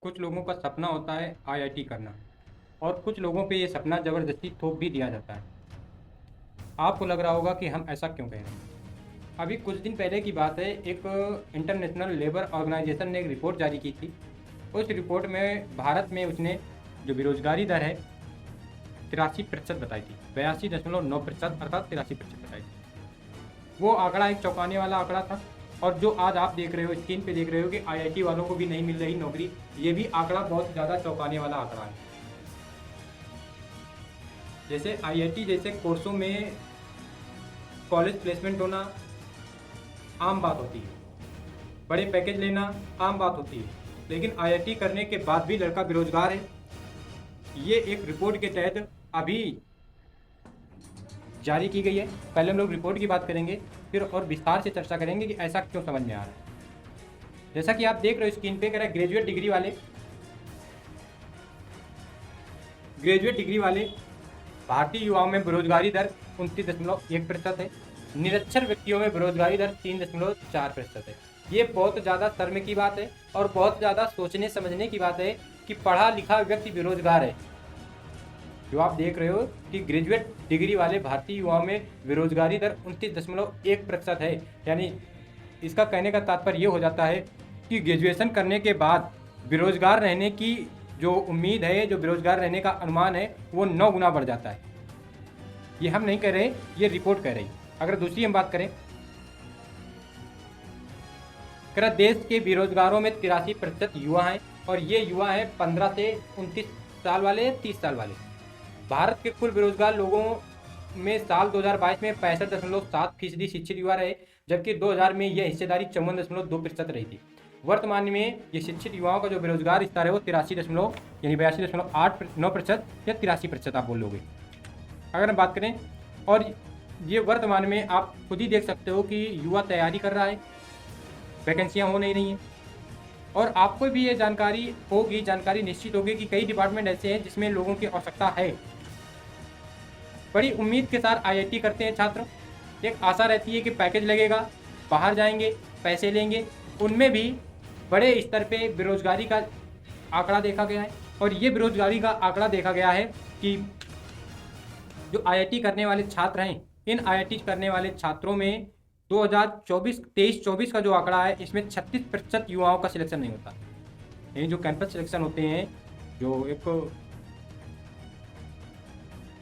कुछ लोगों का सपना होता है आईआईटी करना और कुछ लोगों पे ये सपना ज़बरदस्ती थोप भी दिया जाता है। आपको लग रहा होगा कि हम ऐसा क्यों कह रहे हैं। अभी कुछ दिन पहले की बात है, एक इंटरनेशनल लेबर ऑर्गेनाइजेशन ने एक रिपोर्ट जारी की थी। उस रिपोर्ट में भारत में उसने जो बेरोजगारी दर है 83% बताई थी, 82.9% अर्थात 83% बताई थी। वो आंकड़ा एक चौंकाने वाला आंकड़ा था। और जो आज आप देख रहे हो, स्क्रीन पे देख रहे हो कि आईआईटी वालों को भी नहीं मिल रही नौकरी, ये भी आंकड़ा बहुत ज़्यादा चौंकाने वाला आंकड़ा है। जैसे आईआईटी जैसे कोर्सों में कॉलेज प्लेसमेंट होना आम बात होती है, बड़े पैकेज लेना आम बात होती है, लेकिन आईआईटी करने के बाद भी लड़का बेरोजगार है। ये एक रिपोर्ट के तहत अभी जारी की गई है। पहले हम लोग रिपोर्ट की बात करेंगे, फिर और विस्तार से चर्चा करेंगे कि ऐसा क्यों समझ में आ रहा है। जैसा कि आप देख रहे हो स्क्रीन पे, कह रहा है ग्रेजुएट डिग्री वाले भारतीय युवाओं में बेरोजगारी दर 29.1% है। निरक्षर व्यक्तियों में बेरोजगारी दर 3.4% है। ये बहुत ज़्यादा शर्म की बात है और बहुत ज़्यादा सोचने समझने की बात है कि पढ़ा लिखा व्यक्ति बेरोजगार है। जो आप देख रहे हो कि ग्रेजुएट डिग्री वाले भारतीय युवाओं में बेरोजगारी दर 29.1% है। यानी इसका कहने का तात्पर्य ये हो जाता है कि ग्रेजुएशन करने के बाद बेरोजगार रहने की जो उम्मीद है, जो बेरोजगार रहने का अनुमान है, वो 9 गुना बढ़ जाता है। ये हम नहीं कह रहे, ये रिपोर्ट कह रही। अगर दूसरी हम बात करें, देश के बेरोजगारों में 83% युवा हैं और ये युवा हैं 15 से 29 साल वाले, 30 साल वाले। भारत के कुल बेरोजगार लोगों में साल 2022 में 65.7% शिक्षित युवा रहे, जबकि 2000 में यह हिस्सेदारी 54.2% रही थी। वर्तमान में ये शिक्षित युवाओं का जो बेरोजगार स्तर है वो 82.8% या 83% आप बोल लोगे अगर हम बात करें। और ये वर्तमान में आप खुद ही देख सकते हो कि युवा तैयारी कर रहा है, वैकेंसियाँ हो नहीं रही हैं। और आपको भी ये जानकारी निश्चित होगी कि कई डिपार्टमेंट ऐसे हैं जिसमें लोगों की आवश्यकता है। बड़ी उम्मीद के साथ आईआईटी करते हैं छात्र, एक आशा रहती है कि पैकेज लगेगा, बाहर जाएंगे, पैसे लेंगे। उनमें भी बड़े स्तर पे बेरोजगारी का आंकड़ा देखा गया है। और ये बेरोजगारी का आंकड़ा देखा गया है कि जो आईआईटी करने वाले छात्र हैं, इन आईआईटी करने वाले छात्रों में 2023-24 का जो आंकड़ा है, इसमें 36% युवाओं का सिलेक्शन नहीं होता। ये जो कैंपस सिलेक्शन होते हैं, जो एक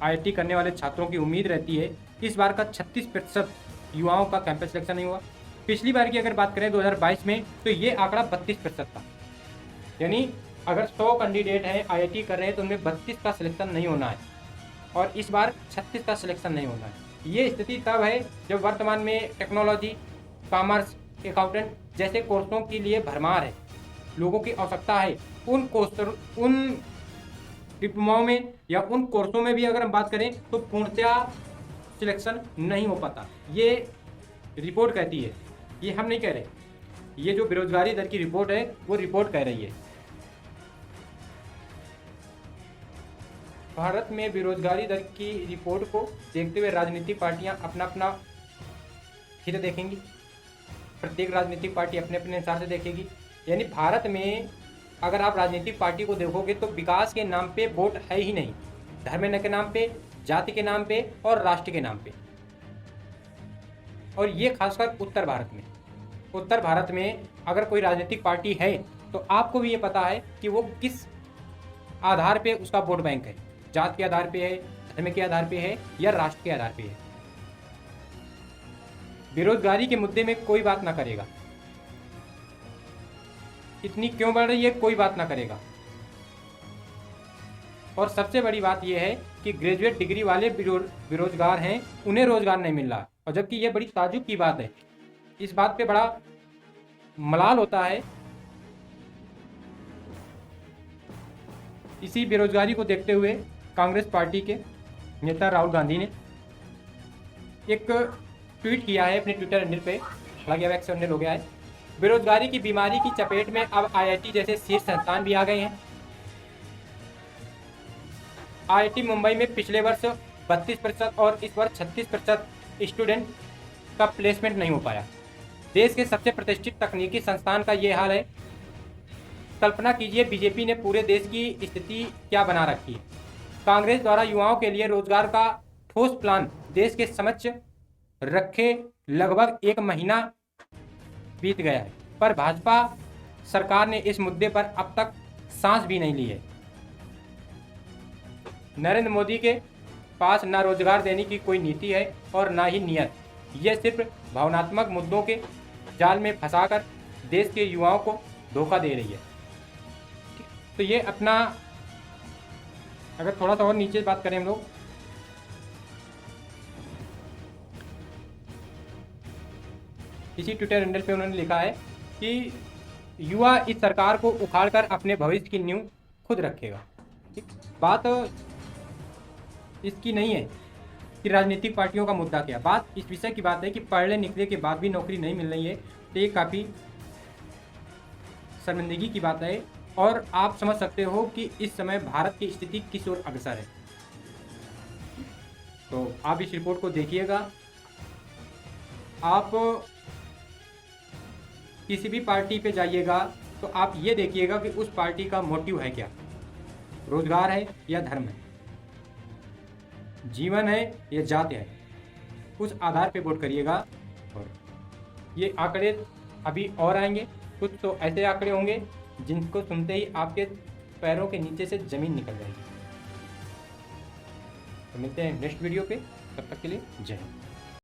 आईआईटी करने वाले छात्रों की उम्मीद रहती है, इस बार का 36% युवाओं का कैंपस सिलेक्शन नहीं हुआ। पिछली बार की अगर बात करें 2022 में, तो ये आंकड़ा 32% था। यानी अगर 100 कैंडिडेट हैं आईआईटी कर रहे हैं तो उनमें 32 का सिलेक्शन नहीं होना है और इस बार 36 का सिलेक्शन नहीं होना है। ये स्थिति तब है जब वर्तमान में टेक्नोलॉजी, कॉमर्स, अकाउंटेंट जैसे कोर्सों के लिए भरमार है, लोगों की आवश्यकता है। उन डिप्लोमाओं में या उन कोर्सों में भी अगर हम बात करें तो पूर्णतया सिलेक्शन नहीं हो पाता। ये रिपोर्ट कहती है, ये हम नहीं कह रहे। ये जो बेरोजगारी दर की रिपोर्ट है वो रिपोर्ट कह रही है। भारत में बेरोजगारी दर की रिपोर्ट को देखते हुए राजनीतिक पार्टियां अपना अपना हित देखेंगी। प्रत्येक राजनीतिक पार्टी अपने अपने हिसाब से देखेगी। यानी भारत में अगर आप राजनीतिक पार्टी को देखोगे तो विकास के नाम पे वोट है ही नहीं, धर्म के नाम पे, जाति के नाम पे और राष्ट्र के नाम पे। और ये खासकर उत्तर भारत में अगर कोई राजनीतिक पार्टी है तो आपको भी ये पता है कि वो किस आधार पे उसका वोट बैंक है, जात के आधार पे है, धर्म के आधार पे है या राष्ट्र के आधार पे है। बेरोजगारी के मुद्दे में कोई बात ना करेगा, इतनी क्यों बढ़ रही है, कोई बात ना करेगा। और सबसे बड़ी बात यह है कि ग्रेजुएट डिग्री वाले बेरोजगार हैं, उन्हें रोजगार नहीं मिल रहा। और जबकि यह बड़ी ताज्जुब की बात है, इस बात पे बड़ा मलाल होता है। इसी बेरोजगारी को देखते हुए कांग्रेस पार्टी के नेता राहुल गांधी ने एक ट्वीट किया है अपने ट्विटर हैंडल पे, हालांकि अब एक्शन हो गया है। बेरोजगारी की बीमारी की चपेट में अब आईआईटी जैसे शीर्ष संस्थान भी आ गए हैं। आईआईटी मुंबई में पिछले वर्ष 32% और इस वर्ष 36% स्टूडेंट का प्लेसमेंट नहीं हो पाया। देश के सबसे प्रतिष्ठित तकनीकी संस्थान का ये हाल है। कल्पना कीजिए बीजेपी ने पूरे देश की स्थिति क्या बना रखी है। कांग्रेस द्वारा युवाओं के लिए रोजगार का ठोस प्लान देश के समक्ष रखे लगभग 1 महीना बीत गया है, पर भाजपा सरकार ने इस मुद्दे पर अब तक सांस भी नहीं ली है। नरेंद्र मोदी के पास न रोजगार देने की कोई नीति है और न ही नियत। यह सिर्फ भावनात्मक मुद्दों के जाल में फंसाकर देश के युवाओं को धोखा दे रही है। तो ये अपना, अगर थोड़ा सा और नीचे बात करें हम लोग, इसी ट्विटर हैंडल पे उन्होंने लिखा है कि युवा इस सरकार को उखाड़कर अपने भविष्य की नींव खुद रखेगा। ठीक, बात इसकी नहीं है कि राजनीतिक पार्टियों का मुद्दा क्या, बात इस विषय की बात है कि पढ़ने निकले के बाद भी नौकरी नहीं मिल रही है। तो ये काफ़ी शर्मिंदगी की बात है और आप समझ सकते हो कि इस समय भारत की स्थिति किस ओर अग्रसर है। तो आप इस रिपोर्ट को देखिएगा। आप किसी भी पार्टी पे जाइएगा तो आप ये देखिएगा कि उस पार्टी का मोटिव है क्या, रोजगार है या धर्म है, जीवन है या जात है, उस आधार पे वोट करिएगा। और ये आंकड़े अभी और आएंगे, कुछ तो ऐसे आंकड़े होंगे जिनको सुनते ही आपके पैरों के नीचे से ज़मीन निकल जाएगी। तो मिलते हैं नेक्स्ट वीडियो पे, तब तक के लिए जय हिंद।